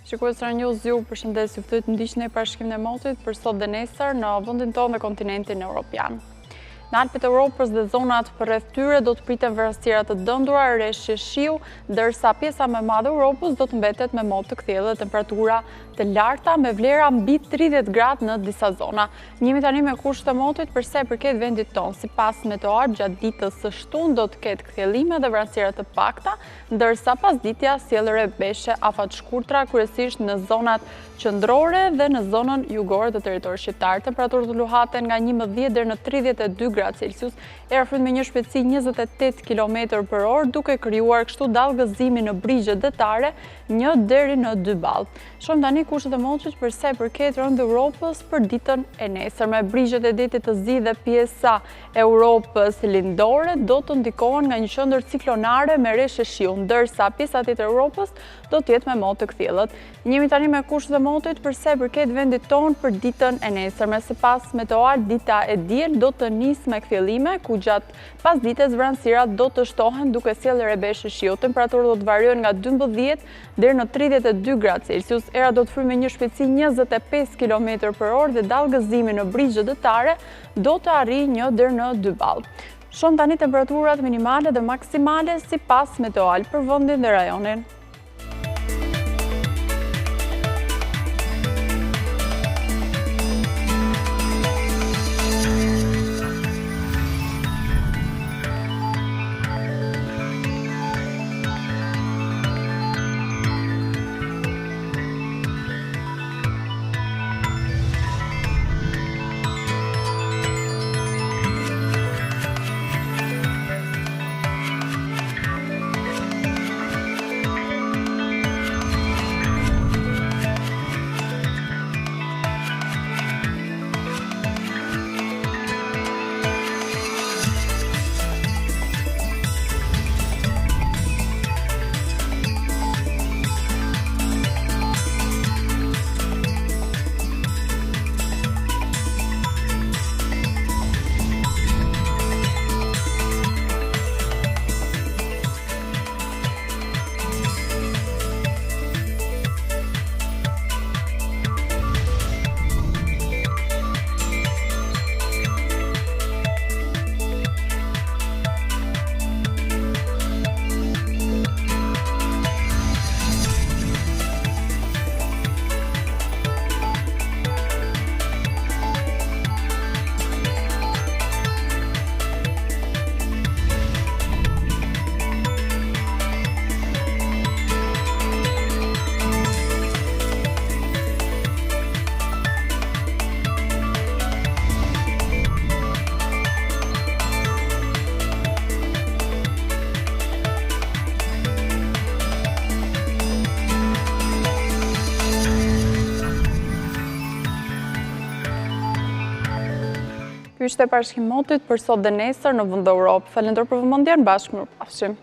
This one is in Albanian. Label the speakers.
Speaker 1: Shikues News, ju përshëndes, ju ftoj të ndiqni parashikimin e motit për sot dhe nesër në vendin tonë dhe kontinentin evropian. Në Alpet e Europës dhe zonat përreth tyre do të priten vërastira të dëmtura, rreshje shiu, ndërsa pjesa më e madhe e Europës do të mbetet me mod të kthjellë dhe temperatura të larta me vlera mbi 30 gradë në disa zona. Njemi tani me kushtet e motit për sa i përket vendit tonë. Sipas Meteor, gjatë ditës së shtunë do të ketë kthjellime dhe vërastira të pakta, ndërsa pasditja sjellë beshe afat shkurtra, kryesisht në zonat qendrore dhe në zonën jugore të territorit shqiptar. Temperaturat luhaten nga 11 deri në 32 gradë Celsius, erë me një shpejtësi 28 km/h, duke krijuar kështu dallgëzimi në brigjet detare 1 deri në 2 ball. Shohim tani kushtet e motit për sa i përket rëndë Europës për ditën e nesërme. Brigjet e detit të zi dhe pjesa e Europës lindore do të ndikohen nga një qendër ciklonare me rreshje shiu, ndërsa pjesa tjetër e Europës do të jetë me mod të kthjellët. Njemi tani me kushtet e motit për sa i përket vendit tonë për ditën e nesërme. Sipas Meteor, dita e diel do të nisë me kthjellime, ku gjatë pasdites vranësirat do të shtohen duke sjellë beshe shiu. Temperaturat do të variojnë nga 12 deri në 32 gradë Celsius. Era do të fryjë me një shpejtësi 25 km/h dhe dallgëzimi në brigjet detare do të arrijë 1 deri në 2 ball. Shohim tani temperaturat minimale dhe maksimale sipas Meteor për vendin dhe rajonin. Ky ishte parashikimi i motit për sot dhe nesër në vend Europë. Falenderoj për vëmendjen, bashkë mirupafshim.